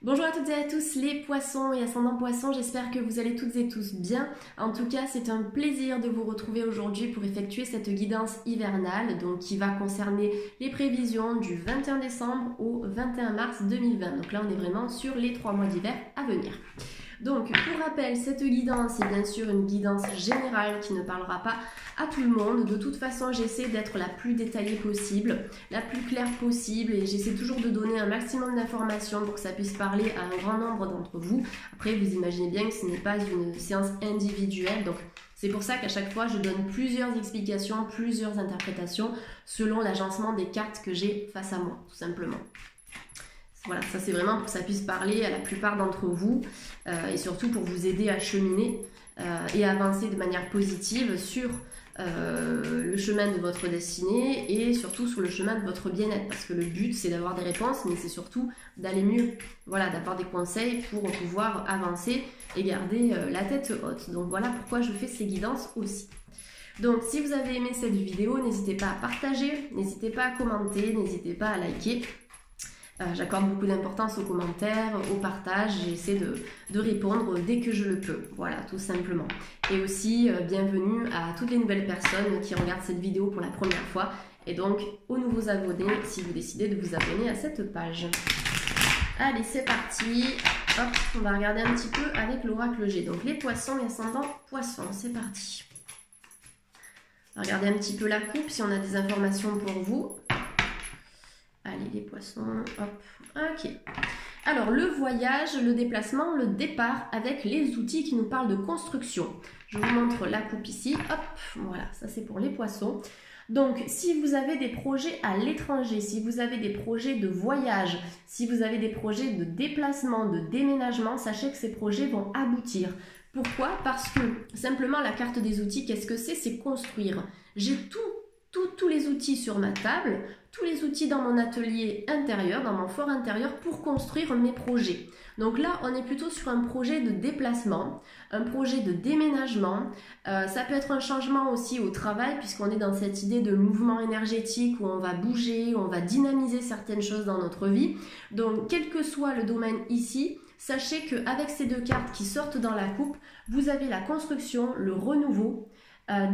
Bonjour à toutes et à tous les poissons et ascendants poissons, j'espère que vous allez toutes et tous bien. En tout cas, c'est un plaisir de vous retrouver aujourd'hui pour effectuer cette guidance hivernale donc qui va concerner les prévisions du 21 décembre au 21 mars 2020. Donc là, on est vraiment sur les 3 mois d'hiver à venir. Donc, pour rappel, cette guidance est bien sûr une guidance générale qui ne parlera pas à tout le monde. De toute façon, j'essaie d'être la plus détaillée possible, la plus claire possible et j'essaie toujours de donner un maximum d'informations pour que ça puisse parler à un grand nombre d'entre vous. Après, vous imaginez bien que ce n'est pas une séance individuelle, donc c'est pour ça qu'à chaque fois, je donne plusieurs explications, plusieurs interprétations selon l'agencement des cartes que j'ai face à moi, tout simplement. Voilà, ça c'est vraiment pour que ça puisse parler à la plupart d'entre vous et surtout pour vous aider à cheminer et à avancer de manière positive sur le chemin de votre destinée et surtout sur le chemin de votre bien-être, parce que le but c'est d'avoir des réponses mais c'est surtout d'aller mieux, voilà, d'avoir des conseils pour pouvoir avancer et garder la tête haute. Donc voilà pourquoi je fais ces guidances aussi. Donc si vous avez aimé cette vidéo, n'hésitez pas à partager, n'hésitez pas à commenter, n'hésitez pas à liker. J'accorde beaucoup d'importance aux commentaires, au partage, j'essaie de répondre dès que je le peux, voilà, tout simplement. Et aussi, bienvenue à toutes les nouvelles personnes qui regardent cette vidéo pour la première fois, et donc aux nouveaux abonnés si vous décidez de vous abonner à cette page. Allez, c'est parti, hop, on va regarder un petit peu avec l'oracle G, donc les poissons et ascendants poissons, c'est parti. On va regarder un petit peu la coupe, si on a des informations pour vous. Allez, les poissons, hop, ok. Alors, le voyage, le déplacement, le départ avec les outils qui nous parlent de construction. Je vous montre la coupe ici, hop, voilà, ça c'est pour les poissons. Donc, si vous avez des projets à l'étranger, si vous avez des projets de voyage, si vous avez des projets de déplacement, de déménagement, sachez que ces projets vont aboutir. Pourquoi? Parce que, simplement, la carte des outils, qu'est-ce que c'est? C'est construire. J'ai tous les outils sur ma table, tous les outils dans mon atelier intérieur, dans mon fort intérieur pour construire mes projets. Donc là, on est plutôt sur un projet de déplacement, un projet de déménagement. Ça peut être un changement aussi au travail puisqu'on est dans cette idée de mouvement énergétique où on va bouger, où on va dynamiser certaines choses dans notre vie. Donc, quel que soit le domaine ici, sachez qu'avec ces deux cartes qui sortent dans la coupe, vous avez la construction, le renouveau,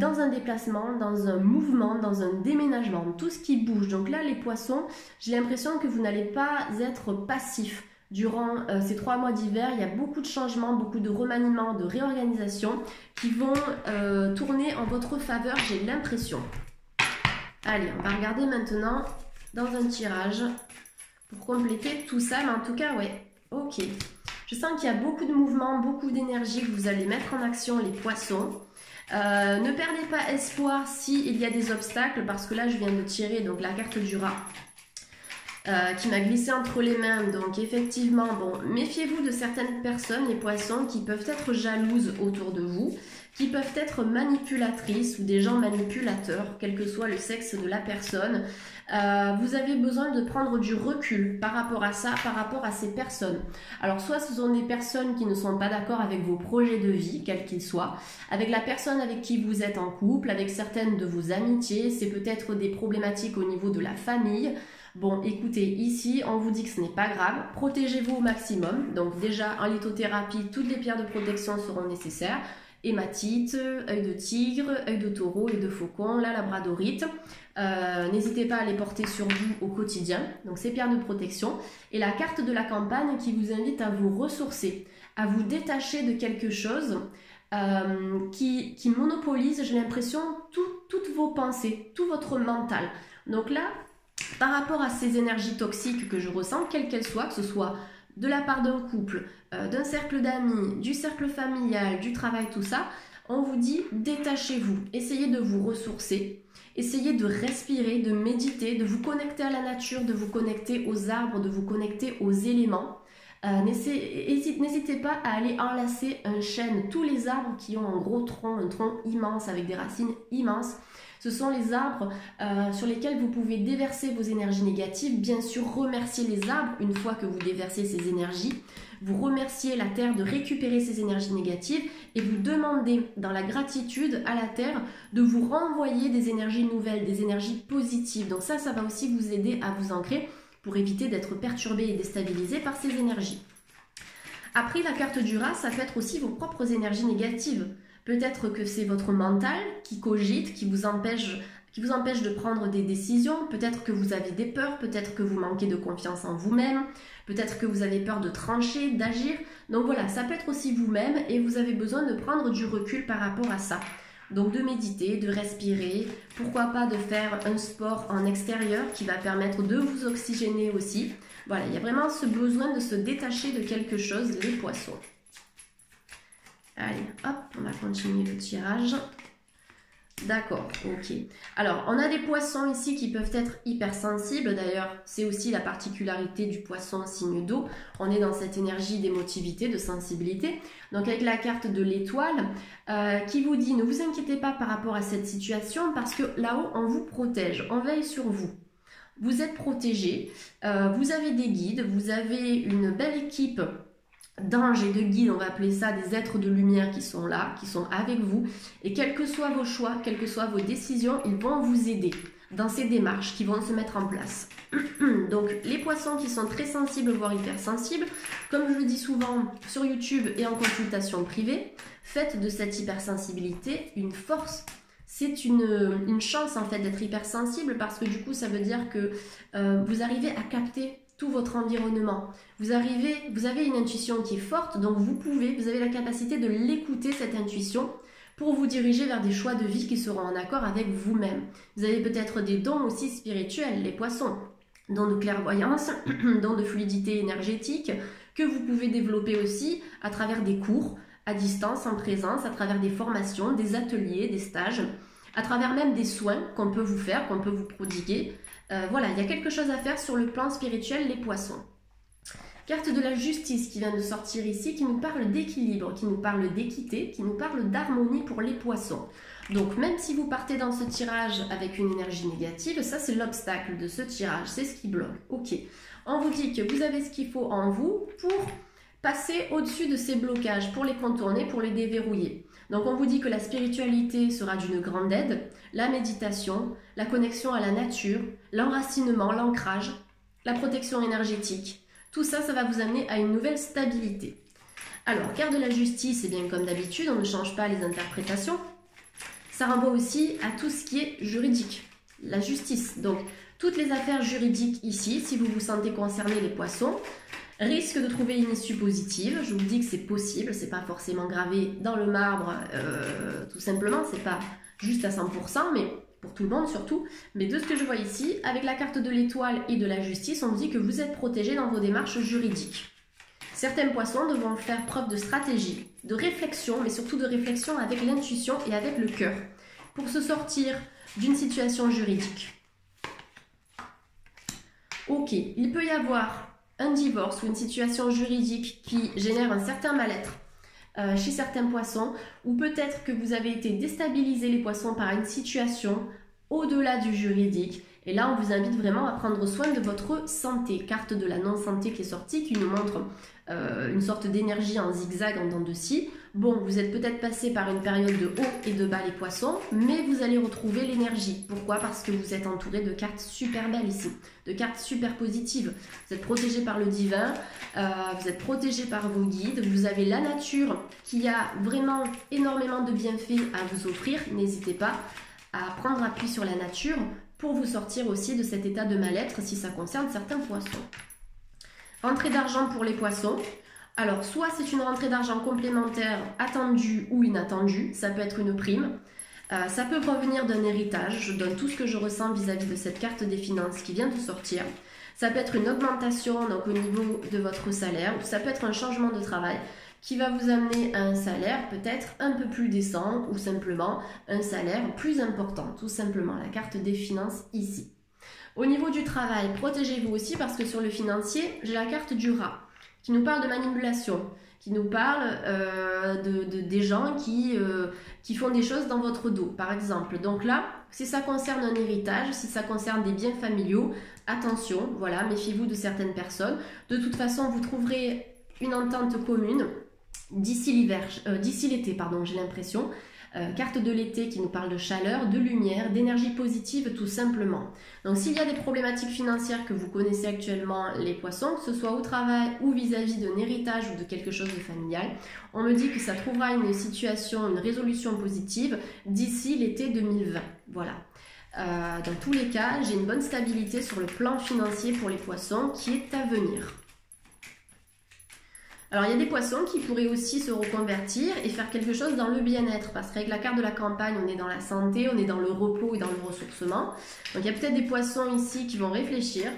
dans un déplacement, dans un mouvement, dans un déménagement, tout ce qui bouge. Donc là, les poissons, j'ai l'impression que vous n'allez pas être passifs. Durant ces 3 mois d'hiver, il y a beaucoup de changements, beaucoup de remaniements, de réorganisations qui vont tourner en votre faveur, j'ai l'impression. Allez, on va regarder maintenant dans un tirage pour compléter tout ça. Mais en tout cas, ouais, ok. Je sens qu'il y a beaucoup de mouvements, beaucoup d'énergie que vous allez mettre en action, les poissons. Ne perdez pas espoir s'il y a des obstacles, parce que là je viens de tirer donc la carte du rat qui m'a glissé entre les mains. Donc effectivement, bon, méfiez-vous de certaines personnes, les poissons, qui peuvent être jalouses autour de vous, qui peuvent être manipulatrices ou des gens manipulateurs, quel que soit le sexe de la personne. Vous avez besoin de prendre du recul par rapport à ça, par rapport à ces personnes. Alors soit ce sont des personnes qui ne sont pas d'accord avec vos projets de vie, quels qu'ils soient, avec la personne avec qui vous êtes en couple, avec certaines de vos amitiés, c'est peut-être des problématiques au niveau de la famille. Bon, écoutez, ici, on vous dit que ce n'est pas grave, protégez-vous au maximum. Donc déjà, en lithothérapie, toutes les pierres de protection seront nécessaires. Hématite, œil de tigre, œil de taureau, œil de faucon, la labradorite. N'hésitez pas à les porter sur vous au quotidien, donc ces pierres de protection. Et la carte de la campagne qui vous invite à vous ressourcer, à vous détacher de quelque chose qui monopolise, j'ai l'impression, toutes vos pensées, tout votre mental. Donc là, par rapport à ces énergies toxiques que je ressens, quelles qu'elles soient, que ce soit de la part d'un couple, d'un cercle d'amis, du cercle familial, du travail, tout ça, on vous dit détachez-vous, essayez de vous ressourcer, essayez de respirer, de méditer, de vous connecter à la nature, de vous connecter aux arbres, de vous connecter aux éléments. N'hésitez pas à aller enlacer un chêne, tous les arbres qui ont un gros tronc, un tronc immense avec des racines immenses. Ce sont les arbres sur lesquels vous pouvez déverser vos énergies négatives. Bien sûr, remerciez les arbres une fois que vous déversez ces énergies. Vous remerciez la terre de récupérer ces énergies négatives et vous demandez dans la gratitude à la terre de vous renvoyer des énergies nouvelles, des énergies positives. Donc ça va aussi vous aider à vous ancrer pour éviter d'être perturbé et déstabilisé par ces énergies. Après, la carte du rat, ça peut être aussi vos propres énergies négatives. Peut-être que c'est votre mental qui cogite, qui vous empêche de prendre des décisions. Peut-être que vous avez des peurs, peut-être que vous manquez de confiance en vous-même, peut-être que vous avez peur de trancher, d'agir. Donc voilà, ça peut être aussi vous-même et vous avez besoin de prendre du recul par rapport à ça. Donc de méditer, de respirer, pourquoi pas de faire un sport en extérieur qui va permettre de vous oxygéner aussi. Voilà, il y a vraiment ce besoin de se détacher de quelque chose, les poissons. Allez, hop, on va continuer le tirage. D'accord, ok. Alors, on a des poissons ici qui peuvent être hypersensibles. D'ailleurs, c'est aussi la particularité du poisson signe d'eau. On est dans cette énergie d'émotivité, de sensibilité. Donc, avec la carte de l'étoile qui vous dit, ne vous inquiétez pas par rapport à cette situation parce que là-haut, on vous protège, on veille sur vous. Vous êtes protégé, vous avez des guides, vous avez une belle équipe d'anges et de guides, on va appeler ça des êtres de lumière qui sont là, qui sont avec vous. Et quels que soient vos choix, quelles que soient vos décisions, ils vont vous aider dans ces démarches qui vont se mettre en place. Donc les poissons qui sont très sensibles, voire hypersensibles, comme je le dis souvent sur YouTube et en consultation privée, faites de cette hypersensibilité une force. C'est une chance en fait d'être hypersensible parce que du coup ça veut dire que vous arrivez à capter tout votre environnement. Vous avez une intuition qui est forte, donc vous avez la capacité de l'écouter, cette intuition, pour vous diriger vers des choix de vie qui seront en accord avec vous-même. Vous avez peut-être des dons aussi spirituels, les poissons, dons de clairvoyance, dons de fluidité énergétique, que vous pouvez développer aussi à travers des cours, à distance, en présence, à travers des formations, des ateliers, des stages, à travers même des soins qu'on peut vous faire, qu'on peut vous prodiguer. Voilà, il y a quelque chose à faire sur le plan spirituel, les poissons. Carte de la justice qui vient de sortir ici, qui nous parle d'équilibre, qui nous parle d'équité, qui nous parle d'harmonie pour les poissons. Donc même si vous partez dans ce tirage avec une énergie négative, ça c'est l'obstacle de ce tirage, c'est ce qui bloque. Ok, on vous dit que vous avez ce qu'il faut en vous pour passer au-dessus de ces blocages, pour les contourner, pour les déverrouiller. Donc on vous dit que la spiritualité sera d'une grande aide, la méditation, la connexion à la nature, l'enracinement, l'ancrage, la protection énergétique. Tout ça, ça va vous amener à une nouvelle stabilité. Alors, carte de la justice, c'est bien comme d'habitude, on ne change pas les interprétations. Ça renvoie aussi à tout ce qui est juridique, la justice. Donc, toutes les affaires juridiques ici, si vous vous sentez concerné les poissons, risquent de trouver une issue positive. Je vous dis que c'est possible, c'est pas forcément gravé dans le marbre, tout simplement, c'est pas juste à 100%, mais pour tout le monde surtout. Mais de ce que je vois ici, avec la carte de l'étoile et de la justice, on vous dit que vous êtes protégé dans vos démarches juridiques. Certains poissons devront faire preuve de stratégie, de réflexion, mais surtout de réflexion avec l'intuition et avec le cœur, pour se sortir d'une situation juridique. Ok, il peut y avoir un divorce ou une situation juridique qui génère un certain mal-être chez certains poissons, ou peut-être que vous avez été déstabilisé les poissons par une situation au-delà du juridique. Et là, on vous invite vraiment à prendre soin de votre santé. Carte de la non-santé qui est sortie, qui nous montre une sorte d'énergie en zigzag, en dents de scie. Bon, vous êtes peut-être passé par une période de haut et de bas les poissons, mais vous allez retrouver l'énergie. Pourquoi? Parce que vous êtes entouré de cartes super belles ici, de cartes super positives. Vous êtes protégé par le divin, vous êtes protégé par vos guides, vous avez la nature qui a vraiment énormément de bienfaits à vous offrir. N'hésitez pas à prendre appui sur la nature pour vous sortir aussi de cet état de mal-être si ça concerne certains poissons. Rentrée d'argent pour les poissons. Alors, soit c'est une rentrée d'argent complémentaire attendue ou inattendue, ça peut être une prime, ça peut provenir d'un héritage, je donne tout ce que je ressens vis-à-vis de cette carte des finances qui vient de sortir. Ça peut être une augmentation donc, au niveau de votre salaire, ou ça peut être un changement de travail qui va vous amener à un salaire peut-être un peu plus décent ou simplement un salaire plus important, tout simplement, la carte des finances ici. Au niveau du travail, protégez-vous aussi parce que sur le financier, j'ai la carte du rat qui nous parle de manipulation, qui nous parle des gens qui font des choses dans votre dos, par exemple. Donc là, si ça concerne un héritage, si ça concerne des biens familiaux, attention, voilà, méfiez-vous de certaines personnes. De toute façon, vous trouverez une entente commune d'ici l'été, pardon, j'ai l'impression. Carte de l'été qui nous parle de chaleur, de lumière, d'énergie positive tout simplement. Donc s'il y a des problématiques financières que vous connaissez actuellement les poissons, que ce soit au travail ou vis-à-vis d'un héritage ou de quelque chose de familial, on me dit que ça trouvera une situation, une résolution positive d'ici l'été 2020. Voilà. Dans tous les cas, j'ai une bonne stabilité sur le plan financier pour les poissons qui est à venir. Alors il y a des poissons qui pourraient aussi se reconvertir et faire quelque chose dans le bien-être, parce qu'avec la carte de la campagne, on est dans la santé, on est dans le repos et dans le ressourcement. Donc il y a peut-être des poissons ici qui vont réfléchir,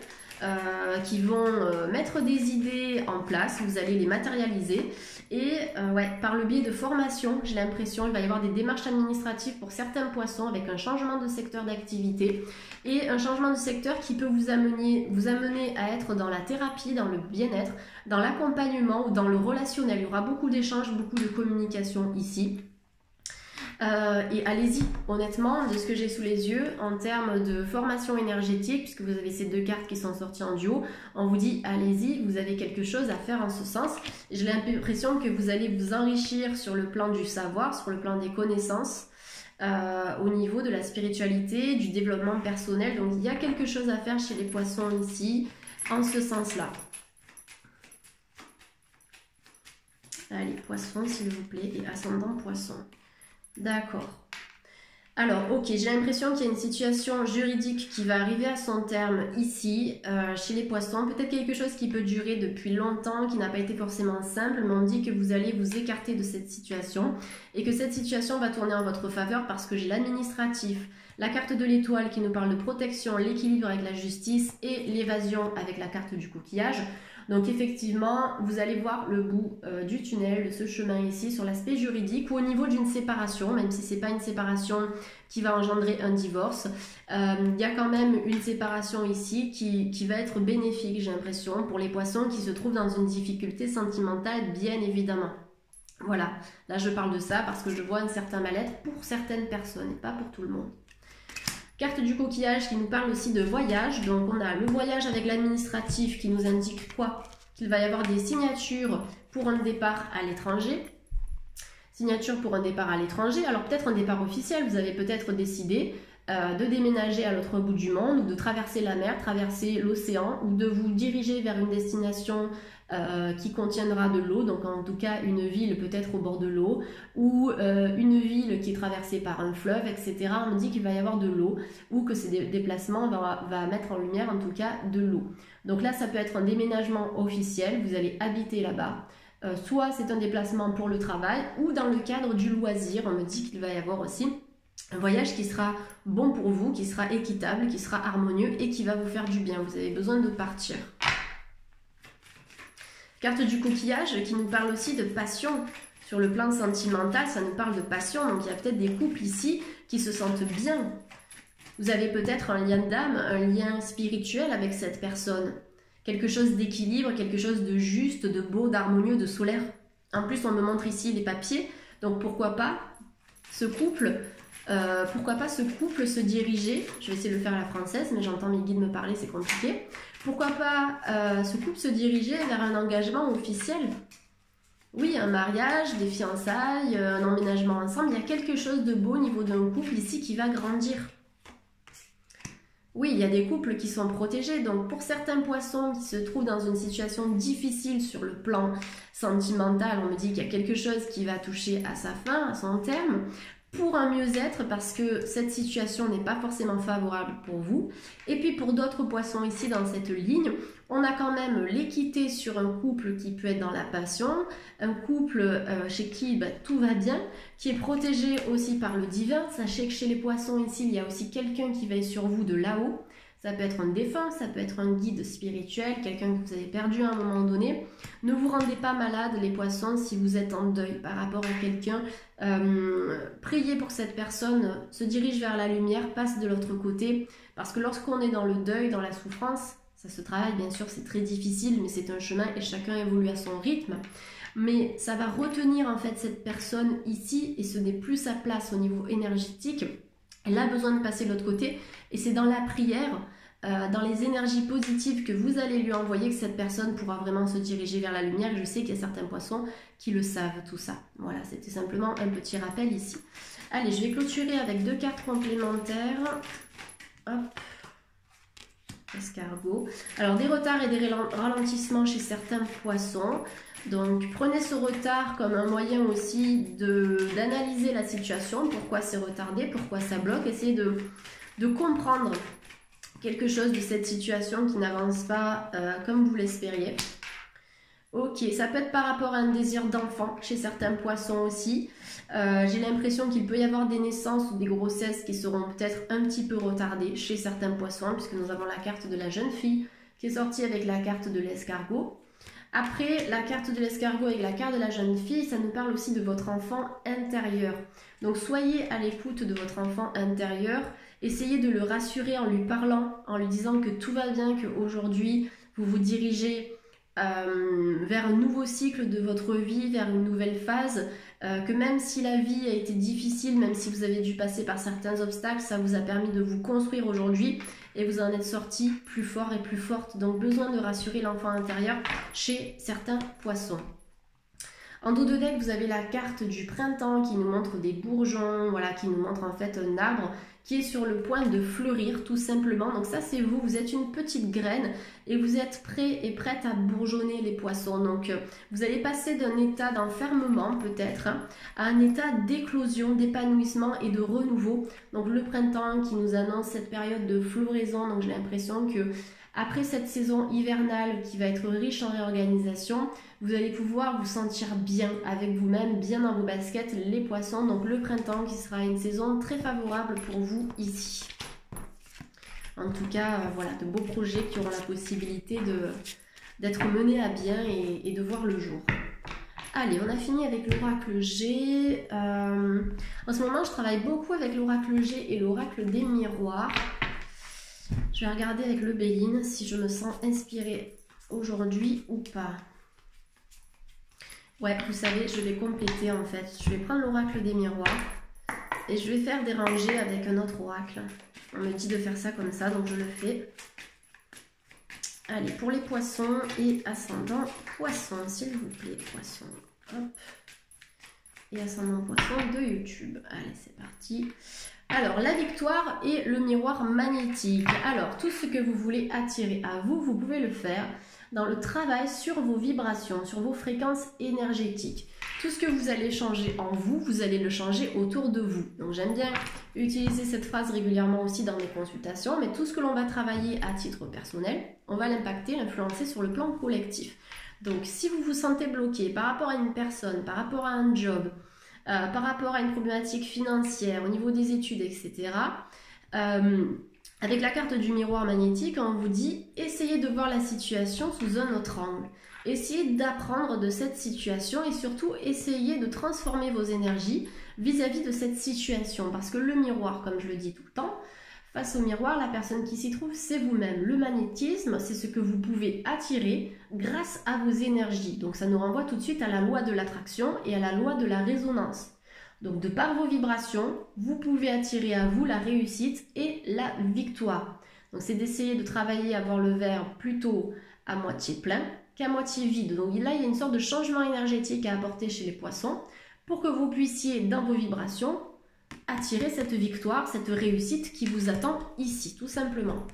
qui vont mettre des idées en place, vous allez les matérialiser. Et ouais, par le biais de formation, j'ai l'impression qu'il va y avoir des démarches administratives pour certains poissons avec un changement de secteur d'activité et un changement de secteur qui peut vous amener à être dans la thérapie, dans le bien-être, dans l'accompagnement ou dans le relationnel. Il y aura beaucoup d'échanges, beaucoup de communication ici. Et allez-y, honnêtement, de ce que j'ai sous les yeux, en termes de formation énergétique, puisque vous avez ces deux cartes qui sont sorties en duo, on vous dit allez-y, vous avez quelque chose à faire en ce sens. J'ai l'impression que vous allez vous enrichir sur le plan du savoir, sur le plan des connaissances, au niveau de la spiritualité, du développement personnel. Donc il y a quelque chose à faire chez les poissons ici, en ce sens-là. Allez, poisson s'il vous plaît, et ascendant poisson. D'accord. Alors, ok, j'ai l'impression qu'il y a une situation juridique qui va arriver à son terme ici, chez les poissons. Peut-être quelque chose qui peut durer depuis longtemps, qui n'a pas été forcément simple, mais on dit que vous allez vous écarter de cette situation et que cette situation va tourner en votre faveur parce que j'ai l'administratif, la carte de l'étoile qui nous parle de protection, l'équilibre avec la justice et l'évasion avec la carte du coquillage. Donc effectivement, vous allez voir le bout du tunnel, de ce chemin ici, sur l'aspect juridique ou au niveau d'une séparation, même si ce n'est pas une séparation qui va engendrer un divorce. Il y a quand même une séparation ici qui va être bénéfique, j'ai l'impression, pour les poissons qui se trouvent dans une difficulté sentimentale, bien évidemment. Voilà, là je parle de ça parce que je vois un certain mal-être pour certaines personnes et pas pour tout le monde. Carte du coquillage qui nous parle aussi de voyage. Donc on a le voyage avec l'administratif qui nous indique quoi? Qu'il va y avoir des signatures pour un départ à l'étranger. Signature pour un départ à l'étranger. Alors peut-être un départ officiel. Vous avez peut-être décidé de déménager à l'autre bout du monde, ou de traverser la mer, traverser l'océan, ou de vous diriger vers une destination qui contiendra de l'eau, donc en tout cas une ville peut-être au bord de l'eau, ou une ville qui est traversée par un fleuve, etc. On me dit qu'il va y avoir de l'eau, ou que ces déplacements va mettre en lumière en tout cas de l'eau. Donc là ça peut être un déménagement officiel, vous allez habiter là-bas. Soit c'est un déplacement pour le travail, ou dans le cadre du loisir, on me dit qu'il va y avoir aussi un voyage qui sera bon pour vous, qui sera équitable, qui sera harmonieux et qui va vous faire du bien. Vous avez besoin de partir. Carte du coquillage qui nous parle aussi de passion. Sur le plan sentimental, ça nous parle de passion. Donc il y a peut-être des couples ici qui se sentent bien. Vous avez peut-être un lien d'âme, un lien spirituel avec cette personne. Quelque chose d'équilibre, quelque chose de juste, de beau, d'harmonieux, de solaire. En plus, on me montre ici les papiers. Donc pourquoi pas ce couple se diriger, je vais essayer de le faire à la française, mais j'entends mes guides me parler, c'est compliqué. Pourquoi pas ce couple se diriger vers un engagement officiel? Oui, un mariage, des fiançailles, un emménagement ensemble. Il y a quelque chose de beau au niveau d'un couple ici qui va grandir. Oui, il y a des couples qui sont protégés. Donc pour certains poissons qui se trouvent dans une situation difficile sur le plan sentimental, on me dit qu'il y a quelque chose qui va toucher à sa fin, à son terme, pour un mieux-être, parce que cette situation n'est pas forcément favorable pour vous. Et puis pour d'autres poissons ici dans cette ligne, on a quand même l'équité sur un couple qui peut être dans la passion, un couple chez qui tout va bien, qui est protégé aussi par le divin. Sachez que chez les poissons ici, il y a aussi quelqu'un qui veille sur vous de là-haut. Ça peut être un défunt, ça peut être un guide spirituel, quelqu'un que vous avez perdu à un moment donné. Ne vous rendez pas malade les poissons si vous êtes en deuil par rapport à quelqu'un. Priez pour cette personne, se dirige vers la lumière, passe de l'autre côté. Parce que lorsqu'on est dans le deuil, dans la souffrance, ça se travaille bien sûr, c'est très difficile, mais c'est un chemin et chacun évolue à son rythme. Mais ça va retenir en fait cette personne ici et ce n'est plus sa place au niveau énergétique. Elle a besoin de passer de l'autre côté et c'est dans la prière dans les énergies positives que vous allez lui envoyer, que cette personne pourra vraiment se diriger vers la lumière. Je sais qu'il y a certains poissons qui le savent, tout ça. Voilà, c'était simplement un petit rappel ici. Allez, je vais clôturer avec 2 cartes complémentaires. Hop. Escargot. Alors, des retards et des ralentissements chez certains poissons. Donc, prenez ce retard comme un moyen aussi d'analyser la situation. Pourquoi c'est retardé, pourquoi ça bloque. Essayez de comprendre quelque chose de cette situation qui n'avance pas comme vous l'espériez. Ok, ça peut être par rapport à un désir d'enfant chez certains poissons aussi. J'ai l'impression qu'il peut y avoir des naissances ou des grossesses qui seront peut-être un petit peu retardées chez certains poissons, puisque nous avons la carte de la jeune fille qui est sortie avec la carte de l'escargot. Après, la carte de l'escargot avec la carte de la jeune fille, ça nous parle aussi de votre enfant intérieur. Donc soyez à l'écoute de votre enfant intérieur. Essayez de le rassurer en lui parlant, en lui disant que tout va bien, qu'aujourd'hui vous vous dirigez vers un nouveau cycle de votre vie, vers une nouvelle phase, que même si la vie a été difficile, même si vous avez dû passer par certains obstacles, ça vous a permis de vous construire aujourd'hui et vous en êtes sorti plus fort et plus forte. Donc besoin de rassurer l'enfant intérieur chez certains poissons. En dos de deck, vous avez la carte du printemps qui nous montre des bourgeons, voilà, qui nous montre en fait un arbre qui est sur le point de fleurir tout simplement. Donc ça c'est vous êtes une petite graine et vous êtes prêt et prête à bourgeonner les poissons. Donc vous allez passer d'un état d'enfermement peut-être à un état d'éclosion, d'épanouissement et de renouveau. Donc le printemps qui nous annonce cette période de floraison, donc j'ai l'impression que après cette saison hivernale qui va être riche en réorganisation, vous allez pouvoir vous sentir bien avec vous-même, bien dans vos baskets, les poissons. Donc le printemps qui sera une saison très favorable pour vous ici. En tout cas, voilà, de beaux projets qui auront la possibilité d'être menés à bien et de voir le jour. Allez, on a fini avec l'oracle G. En ce moment, je travaille beaucoup avec l'oracle G et l'oracle des miroirs. Je vais regarder avec le Béline si je me sens inspirée aujourd'hui ou pas. Ouais, vous savez, je vais compléter en fait. Je vais prendre l'oracle des miroirs et je vais faire des rangées avec un autre oracle. On me dit de faire ça comme ça, donc je le fais. Allez, pour les poissons et ascendant poisson, s'il vous plaît, poisson. Hop. Et ascendant poisson de YouTube. Allez, c'est parti. Alors, la victoire et le miroir magnétique. Alors, tout ce que vous voulez attirer à vous, vous pouvez le faire dans le travail sur vos vibrations, sur vos fréquences énergétiques. Tout ce que vous allez changer en vous, vous allez le changer autour de vous. Donc, j'aime bien utiliser cette phrase régulièrement aussi dans mes consultations, mais tout ce que l'on va travailler à titre personnel, on va l'impacter, l'influencer sur le plan collectif. Donc, si vous vous sentez bloqué par rapport à une personne, par rapport à un job, par rapport à une problématique financière, au niveau des études, etc. Avec la carte du miroir magnétique, on vous dit essayez de voir la situation sous un autre angle. Essayez d'apprendre de cette situation et surtout essayez de transformer vos énergies vis-à-vis de cette situation. Parce que le miroir, comme je le dis tout le temps, face au miroir, la personne qui s'y trouve, c'est vous-même. Le magnétisme, c'est ce que vous pouvez attirer grâce à vos énergies. Donc ça nous renvoie tout de suite à la loi de l'attraction et à la loi de la résonance. Donc de par vos vibrations, vous pouvez attirer à vous la réussite et la victoire. Donc c'est d'essayer de travailler à voir le verre plutôt à moitié plein qu'à moitié vide. Donc là, il y a une sorte de changement énergétique à apporter chez les poissons pour que vous puissiez, dans vos vibrations, attirer cette victoire, cette réussite qui vous attend ici, tout simplement.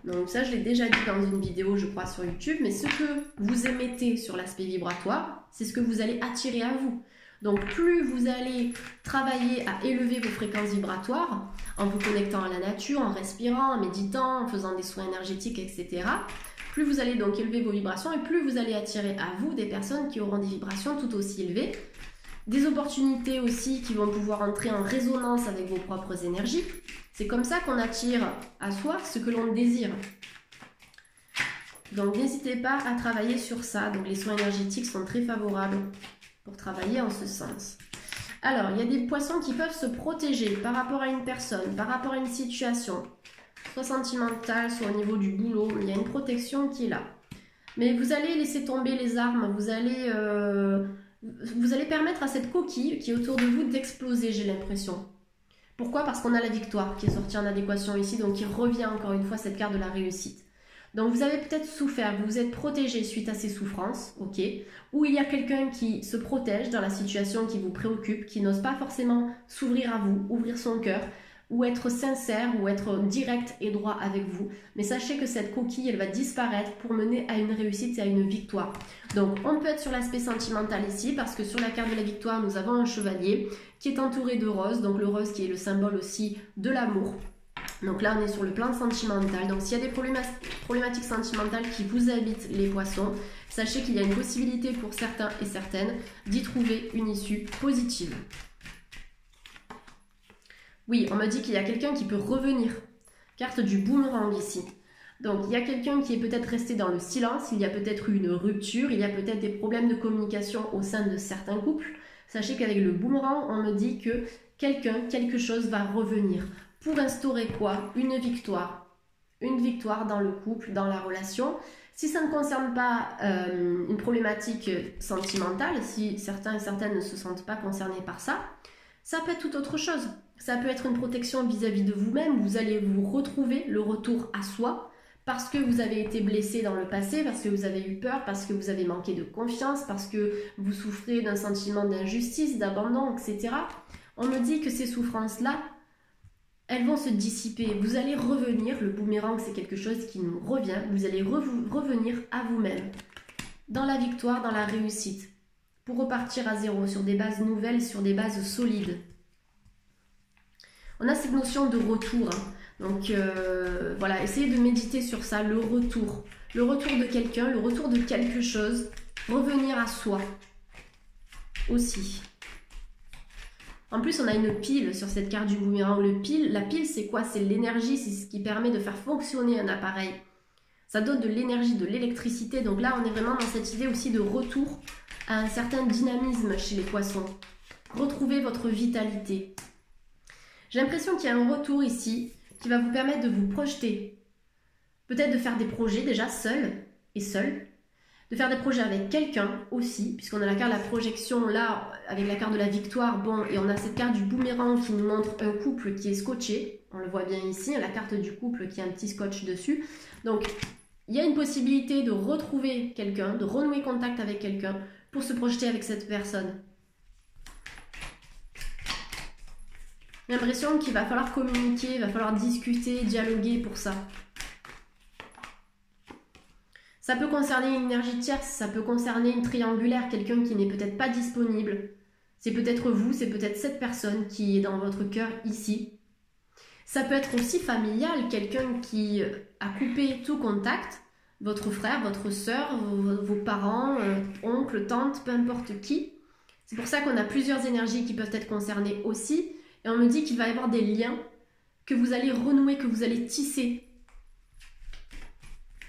Donc ça, je l'ai déjà dit dans une vidéo, je crois, sur YouTube, mais ce que vous émettez sur l'aspect vibratoire, c'est ce que vous allez attirer à vous. Donc plus vous allez travailler à élever vos fréquences vibratoires, en vous connectant à la nature, en respirant, en méditant, en faisant des soins énergétiques, etc., plus vous allez donc élever vos vibrations et plus vous allez attirer à vous des personnes qui auront des vibrations tout aussi élevées, des opportunités aussi qui vont pouvoir entrer en résonance avec vos propres énergies. C'est comme ça qu'on attire à soi ce que l'on désire. Donc n'hésitez pas à travailler sur ça. Donc les soins énergétiques sont très favorables pour travailler en ce sens. Alors, il y a des poissons qui peuvent se protéger par rapport à une personne, par rapport à une situation, soit sentimentale, soit au niveau du boulot. Il y a une protection qui est là. Mais vous allez laisser tomber les armes, vous allez permettre à cette coquille qui est autour de vous d'exploser, j'ai l'impression. Pourquoi? Parce qu'on a la victoire qui est sortie en adéquation ici, donc il revient encore une fois cette carte de la réussite. Donc vous avez peut-être souffert, vous vous êtes protégé suite à ces souffrances, ok? Ou il y a quelqu'un qui se protège dans la situation qui vous préoccupe, qui n'ose pas forcément s'ouvrir à vous, ouvrir son cœur, ou être sincère, ou être direct et droit avec vous. Mais sachez que cette coquille, elle va disparaître pour mener à une réussite et à une victoire. Donc on peut être sur l'aspect sentimental ici, parce que sur la carte de la victoire, nous avons un chevalier qui est entouré de roses, donc le rose qui est le symbole aussi de l'amour. Donc là, on est sur le plan sentimental. Donc s'il y a des problématiques sentimentales qui vous habitent, les poissons, sachez qu'il y a une possibilité pour certains et certaines d'y trouver une issue positive. Oui, on me dit qu'il y a quelqu'un qui peut revenir. Carte du boomerang ici. Donc il y a quelqu'un qui est peut-être resté dans le silence, il y a peut-être eu une rupture, il y a peut-être des problèmes de communication au sein de certains couples. Sachez qu'avec le boomerang, on me dit que quelque chose va revenir. Pour instaurer quoi? Une victoire. Une victoire dans le couple, dans la relation. Si ça ne concerne pas une problématique sentimentale, si certains et certaines ne se sentent pas concernés par ça, ça peut être tout autre chose. Ça peut être une protection vis-à-vis de vous-même. Vous allez vous retrouver, le retour à soi, parce que vous avez été blessé dans le passé, parce que vous avez eu peur, parce que vous avez manqué de confiance, parce que vous souffrez d'un sentiment d'injustice, d'abandon, etc. On me dit que ces souffrances-là, elles vont se dissiper. Vous allez revenir, le boomerang c'est quelque chose qui nous revient, vous allez revenir à vous-même, dans la victoire, dans la réussite, pour repartir à zéro, sur des bases nouvelles, sur des bases solides. On a cette notion de retour, hein. Donc voilà, essayez de méditer sur ça, le retour de quelqu'un, le retour de quelque chose, revenir à soi aussi. En plus, on a une pile sur cette carte du boomerang. La pile, c'est quoi? C'est l'énergie, c'est ce qui permet de faire fonctionner un appareil. Ça donne de l'énergie, de l'électricité. Donc là, on est vraiment dans cette idée aussi de retour à un certain dynamisme chez les poissons. Retrouvez votre vitalité. J'ai l'impression qu'il y a un retour ici qui va vous permettre de vous projeter. Peut-être de faire des projets déjà seul et seul. De faire des projets avec quelqu'un aussi, puisqu'on a la carte de la projection là, avec la carte de la victoire, bon, et on a cette carte du boomerang qui nous montre un couple qui est scotché, on le voit bien ici, la carte du couple qui a un petit scotch dessus. Donc, il y a une possibilité de retrouver quelqu'un, de renouer contact avec quelqu'un pour se projeter avec cette personne. J'ai l'impression qu'il va falloir communiquer, il va falloir discuter, dialoguer pour ça. Ça peut concerner une énergie tierce, ça peut concerner une triangulaire, quelqu'un qui n'est peut-être pas disponible. C'est peut-être vous, c'est peut-être cette personne qui est dans votre cœur ici. Ça peut être aussi familial, quelqu'un qui a coupé tout contact, votre frère, votre sœur, vos parents, oncles, tantes, peu importe qui. C'est pour ça qu'on a plusieurs énergies qui peuvent être concernées aussi. Et on me dit qu'il va y avoir des liens que vous allez renouer, que vous allez tisser.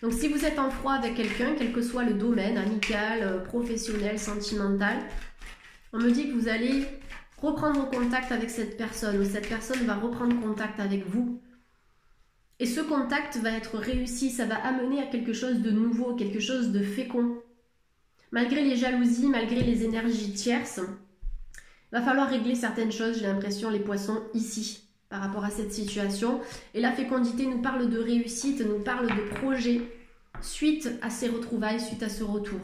Donc si vous êtes en froid avec quelqu'un, quel que soit le domaine, amical, professionnel, sentimental, on me dit que vous allez reprendre contact avec cette personne, ou cette personne va reprendre contact avec vous. Et ce contact va être réussi, ça va amener à quelque chose de nouveau, quelque chose de fécond. Malgré les jalousies, malgré les énergies tierces, il va falloir régler certaines choses, j'ai l'impression, les poissons, ici, par rapport à cette situation. Et la fécondité nous parle de réussite, nous parle de projet, suite à ces retrouvailles, suite à ce retour.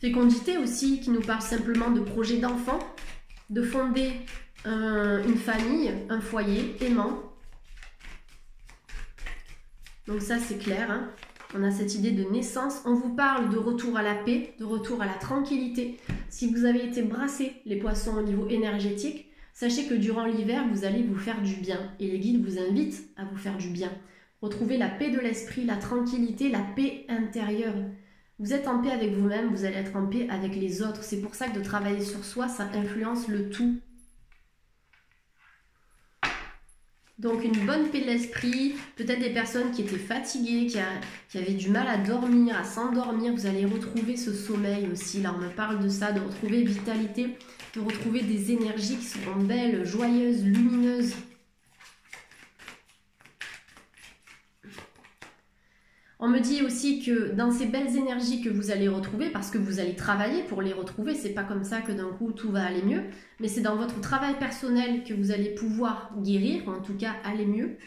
Fécondité aussi, qui nous parle simplement de projet d'enfant, de fonder une famille, un foyer aimant. Donc ça, c'est clair, hein. On a cette idée de naissance. On vous parle de retour à la paix, de retour à la tranquillité. Si vous avez été brassés, les poissons, au niveau énergétique, sachez que durant l'hiver, vous allez vous faire du bien. Et les guides vous invitent à vous faire du bien. Retrouvez la paix de l'esprit, la tranquillité, la paix intérieure. Vous êtes en paix avec vous-même, vous allez être en paix avec les autres. C'est pour ça que de travailler sur soi, ça influence le tout. Donc une bonne paix de l'esprit, peut-être des personnes qui étaient fatiguées, qui avaient du mal à dormir, à s'endormir. Vous allez retrouver ce sommeil aussi. Là, on me parle de ça, de retrouver vitalité, de retrouver des énergies qui seront belles, joyeuses, lumineuses. On me dit aussi que dans ces belles énergies que vous allez retrouver, parce que vous allez travailler pour les retrouver, c'est pas comme ça que d'un coup tout va aller mieux, mais c'est dans votre travail personnel que vous allez pouvoir guérir, ou en tout cas aller mieux.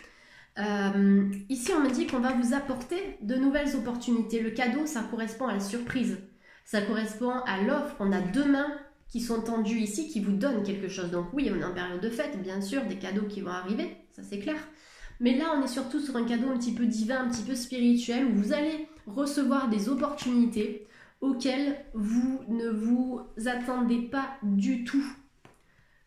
Ici, on me dit qu'on va vous apporter de nouvelles opportunités. Le cadeau, ça correspond à la surprise. Ça correspond à l'offre. On a deux mains qui sont tendues ici, qui vous donnent quelque chose. Donc oui, on est en période de fête, bien sûr, des cadeaux qui vont arriver, ça c'est clair. Mais là, on est surtout sur un cadeau un petit peu divin, un petit peu spirituel, où vous allez recevoir des opportunités auxquelles vous ne vous attendez pas du tout.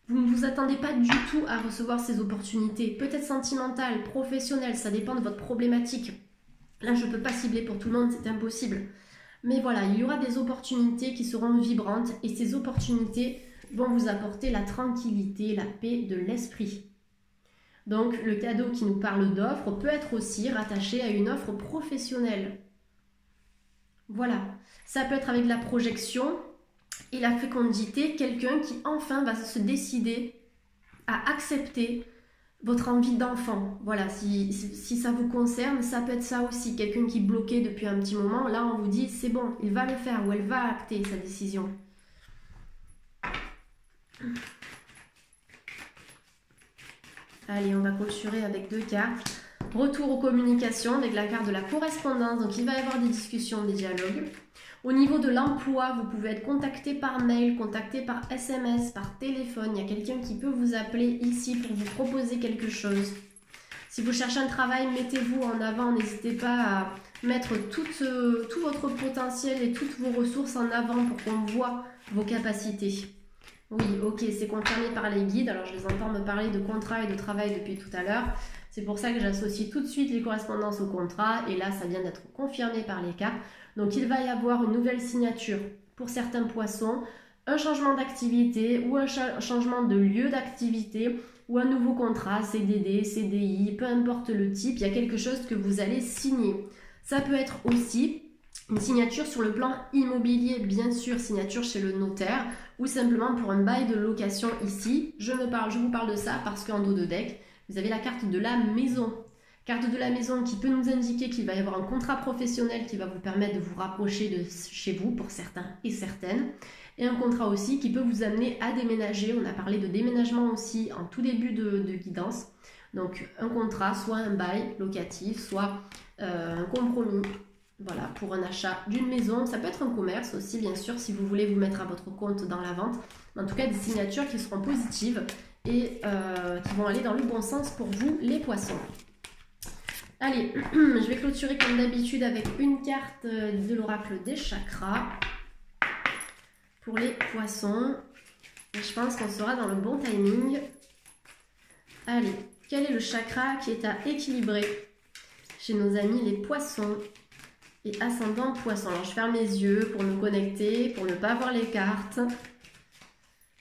Vous ne vous attendez pas du tout à recevoir ces opportunités, peut-être sentimentales, professionnelles, ça dépend de votre problématique. Là, je ne peux pas cibler pour tout le monde, c'est impossible. Mais voilà, il y aura des opportunités qui seront vibrantes et ces opportunités vont vous apporter la tranquillité, la paix de l'esprit. Donc, le cadeau qui nous parle d'offre peut être aussi rattaché à une offre professionnelle. Voilà, ça peut être avec la projection et la fécondité, quelqu'un qui enfin va se décider à accepter votre envie d'enfant. Voilà, si ça vous concerne, ça peut être ça aussi. Quelqu'un qui bloquait depuis un petit moment, là on vous dit c'est bon, il va le faire ou elle va acter sa décision. Allez, on va clôturer avec deux cartes. Retour aux communications avec la carte de la correspondance. Donc il va y avoir des discussions, des dialogues. Au niveau de l'emploi, vous pouvez être contacté par mail, contacté par SMS, par téléphone. Il y a quelqu'un qui peut vous appeler ici pour vous proposer quelque chose. Si vous cherchez un travail, mettez-vous en avant. N'hésitez pas à mettre tout votre potentiel et toutes vos ressources en avant pour qu'on voit vos capacités. Oui, ok, c'est confirmé par les guides. Alors, je les entends me parler de contrat et de travail depuis tout à l'heure. C'est pour ça que j'associe tout de suite les correspondances au contrat. Et là, ça vient d'être confirmé par les cartes. Donc, il va y avoir une nouvelle signature pour certains poissons, un changement d'activité ou un changement de lieu d'activité ou un nouveau contrat, CDD, CDI, peu importe le type, il y a quelque chose que vous allez signer. Ça peut être aussi une signature sur le plan immobilier, bien sûr, signature chez le notaire ou simplement pour un bail de location ici. Je vous parle de ça parce qu'en dos de deck, vous avez la carte de la maison. Carte de la maison qui peut nous indiquer qu'il va y avoir un contrat professionnel qui va vous permettre de vous rapprocher de chez vous pour certains et certaines. Et un contrat aussi qui peut vous amener à déménager. On a parlé de déménagement aussi en tout début de guidance. Donc un contrat, soit un bail locatif, soit un compromis. Voilà, pour un achat d'une maison. Ça peut être un commerce aussi, bien sûr, si vous voulez vous mettre à votre compte dans la vente. En tout cas, des signatures qui seront positives et qui vont aller dans le bon sens pour vous, les poissons. Allez, je vais clôturer comme d'habitude avec une carte de l'oracle des chakras pour les poissons. Et je pense qu'on sera dans le bon timing. Allez, quel est le chakra qui est à équilibrer chez nos amis les poissons et ascendant poisson? Alors je ferme mes yeux pour me connecter, pour ne pas voir les cartes.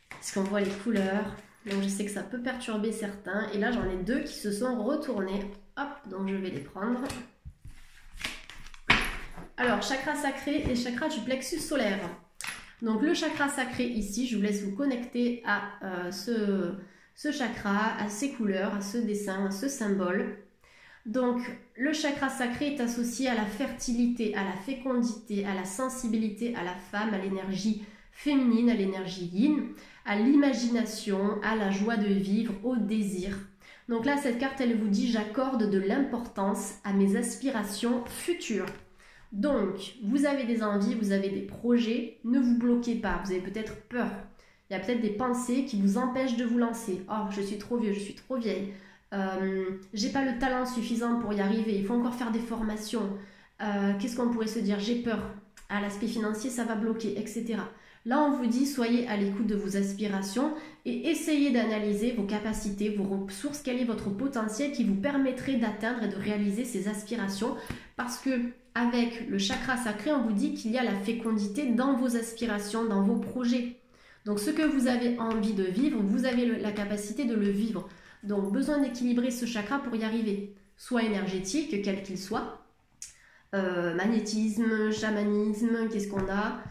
Parce qu'on voit les couleurs. Donc je sais que ça peut perturber certains. Et là j'en ai deux qui se sont retournés. Hop, donc je vais les prendre. Alors, chakra sacré et chakra du plexus solaire. Donc le chakra sacré ici, je vous laisse vous connecter à ce chakra, à ces couleurs, à ce dessin, à ce symbole. Donc le chakra sacré est associé à la fertilité, à la fécondité, à la sensibilité, à la femme, à l'énergie féminine, à l'énergie yin, à l'imagination, à la joie de vivre, au désir. Donc là, cette carte, elle vous dit « J'accorde de l'importance à mes aspirations futures ». Donc, vous avez des envies, vous avez des projets, ne vous bloquez pas, vous avez peut-être peur. Il y a peut-être des pensées qui vous empêchent de vous lancer. « Oh, je suis trop vieux, je suis trop vieille. J'ai pas le talent suffisant pour y arriver, il faut encore faire des formations. Qu'est-ce qu'on pourrait se dire? J'ai peur. À l'aspect financier, ça va bloquer, etc. » Là, on vous dit, soyez à l'écoute de vos aspirations et essayez d'analyser vos capacités, vos ressources, quel est votre potentiel qui vous permettrait d'atteindre et de réaliser ces aspirations. Parce que avec le chakra sacré, on vous dit qu'il y a la fécondité dans vos aspirations, dans vos projets. Donc, ce que vous avez envie de vivre, vous avez la capacité de le vivre. Donc, besoin d'équilibrer ce chakra pour y arriver. Soit énergétique, quel qu'il soit. Magnétisme, chamanisme, qu'est-ce qu'on a?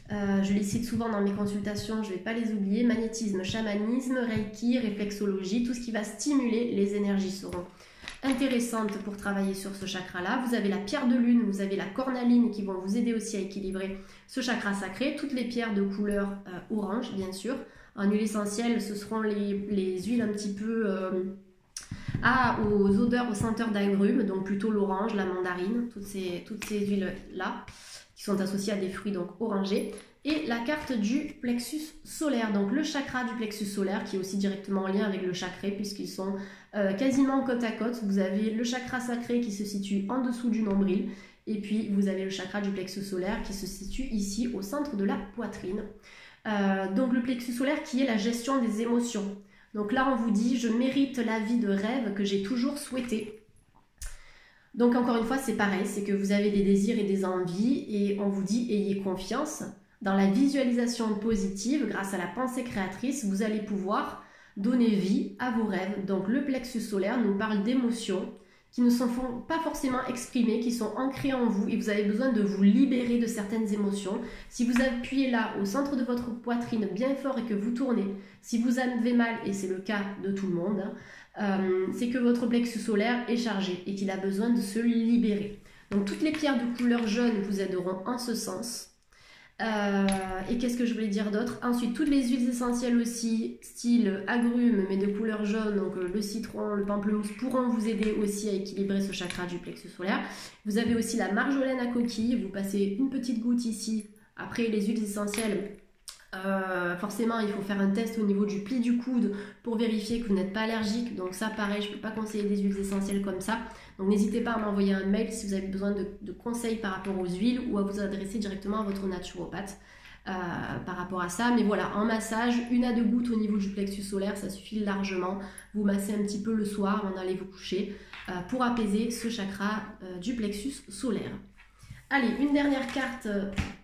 Je les cite souvent dans mes consultations, je ne vais pas les oublier. Magnétisme, chamanisme, reiki, réflexologie, tout ce qui va stimuler les énergies seront intéressantes pour travailler sur ce chakra-là. Vous avez la pierre de lune, vous avez la cornaline qui vont vous aider aussi à équilibrer ce chakra sacré. Toutes les pierres de couleur orange, bien sûr. En huile essentielle, ce seront les huiles un petit peu aux odeurs, aux senteurs d'agrumes, donc plutôt l'orange, la mandarine, toutes ces huiles-là qui sont associées à des fruits donc orangés. Et la carte du plexus solaire, donc le chakra du plexus solaire qui est aussi directement en lien avec le chakra puisqu'ils sont quasiment côte à côte. Vous avez le chakra sacré qui se situe en dessous du nombril et puis vous avez le chakra du plexus solaire qui se situe ici au centre de la poitrine. Donc le plexus solaire qui est la gestion des émotions. Donc là on vous dit je mérite la vie de rêve que j'ai toujours souhaité. Donc encore une fois c'est pareil, c'est que vous avez des désirs et des envies et on vous dit ayez confiance. Dans la visualisation positive, grâce à la pensée créatrice, vous allez pouvoir donner vie à vos rêves. Donc le plexus solaire nous parle d'émotions qui ne sont pas forcément exprimées, qui sont ancrées en vous et vous avez besoin de vous libérer de certaines émotions. Si vous appuyez là au centre de votre poitrine bien fort et que vous tournez, si vous avez mal, et c'est le cas de tout le monde, c'est que votre plexus solaire est chargé et qu'il a besoin de se libérer. Donc toutes les pierres de couleur jaune vous aideront en ce sens. Et qu'est-ce que je voulais dire d'autre? Ensuite, toutes les huiles essentielles aussi, style agrumes, mais de couleur jaune, donc le citron, le pamplemousse, pourront vous aider aussi à équilibrer ce chakra du plexus solaire. Vous avez aussi la marjolaine à coquille, vous passez une petite goutte ici. Après, les huiles essentielles, forcément, il faut faire un test au niveau du pli du coude pour vérifier que vous n'êtes pas allergique. Donc ça, pareil, je ne peux pas conseiller des huiles essentielles comme ça. Donc n'hésitez pas à m'envoyer un mail si vous avez besoin de conseils par rapport aux huiles ou à vous adresser directement à votre naturopathe par rapport à ça. Mais voilà, en massage, 1 à 2 gouttes au niveau du plexus solaire, ça suffit largement. Vous massez un petit peu le soir avant d'aller vous coucher pour apaiser ce chakra du plexus solaire. Allez, une dernière carte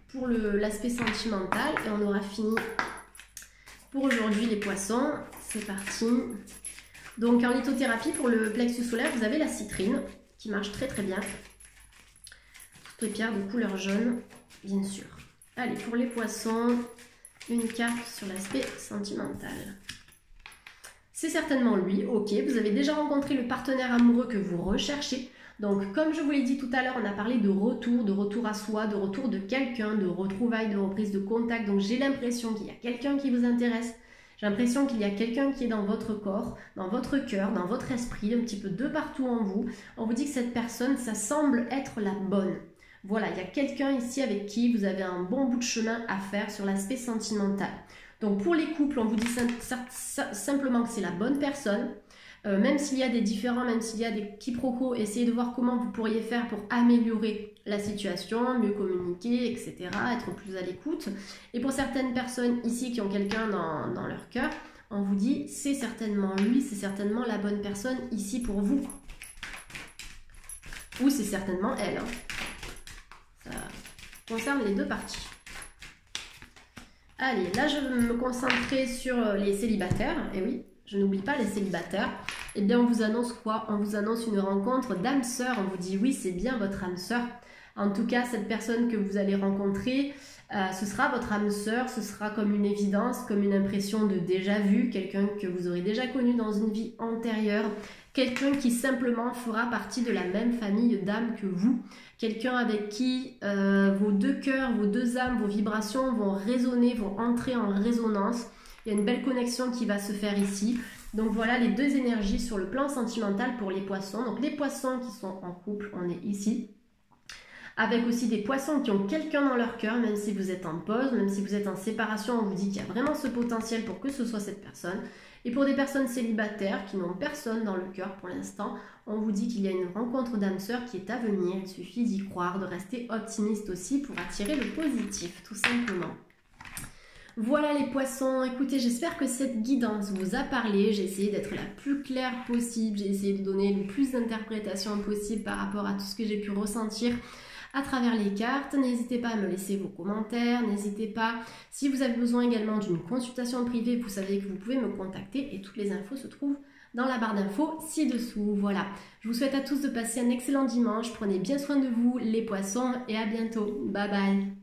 pour l'aspect sentimental et on aura fini pour aujourd'hui les poissons. C'est parti. Donc en lithothérapie pour le plexus solaire, vous avez la citrine qui marche très très bien. Toutes les pierres de couleur jaune, bien sûr. Allez, pour les poissons, une carte sur l'aspect sentimental. C'est certainement lui, ok. Vous avez déjà rencontré le partenaire amoureux que vous recherchez. Donc, comme je vous l'ai dit tout à l'heure, on a parlé de retour à soi, de retour de quelqu'un, de retrouvailles, de reprise de contact. Donc, j'ai l'impression qu'il y a quelqu'un qui vous intéresse. J'ai l'impression qu'il y a quelqu'un qui est dans votre corps, dans votre cœur, dans votre esprit, un petit peu de partout en vous. On vous dit que cette personne, ça semble être la bonne. Voilà, il y a quelqu'un ici avec qui vous avez un bon bout de chemin à faire sur l'aspect sentimental. Donc, pour les couples, on vous dit simplement que c'est la bonne personne. Même s'il y a des différends, même s'il y a des quiproquos, essayez de voir comment vous pourriez faire pour améliorer la situation, mieux communiquer, etc., être plus à l'écoute. Et pour certaines personnes ici qui ont quelqu'un dans leur cœur, on vous dit c'est certainement lui, c'est certainement la bonne personne ici pour vous. Ou c'est certainement elle. Ça concerne les deux parties. Allez, là je vais me concentrer sur les célibataires, et oui, je n'oublie pas les célibataires. Eh bien, on vous annonce quoi? On vous annonce une rencontre d'âme sœur. On vous dit oui, c'est bien votre âme sœur. En tout cas, cette personne que vous allez rencontrer, ce sera votre âme sœur. Ce sera comme une évidence, comme une impression de déjà vu, quelqu'un que vous aurez déjà connu dans une vie antérieure, quelqu'un qui simplement fera partie de la même famille d'âmes que vous, quelqu'un avec qui vos deux cœurs, vos deux âmes, vos vibrations vont résonner, vont entrer en résonance. Il y a une belle connexion qui va se faire ici. Donc voilà les deux énergies sur le plan sentimental pour les poissons. Donc les poissons qui sont en couple, on est ici. Avec aussi des poissons qui ont quelqu'un dans leur cœur, même si vous êtes en pause, même si vous êtes en séparation, on vous dit qu'il y a vraiment ce potentiel pour que ce soit cette personne. Et pour des personnes célibataires qui n'ont personne dans le cœur pour l'instant, on vous dit qu'il y a une rencontre d'âme sœur qui est à venir. Il suffit d'y croire, de rester optimiste aussi pour attirer le positif, tout simplement. Voilà les poissons, écoutez, j'espère que cette guidance vous a parlé. J'ai essayé d'être la plus claire possible, j'ai essayé de donner le plus d'interprétations possible par rapport à tout ce que j'ai pu ressentir à travers les cartes. N'hésitez pas à me laisser vos commentaires, n'hésitez pas, si vous avez besoin également d'une consultation privée, vous savez que vous pouvez me contacter et toutes les infos se trouvent dans la barre d'infos ci-dessous. Voilà, je vous souhaite à tous de passer un excellent dimanche, prenez bien soin de vous les poissons et à bientôt, bye bye.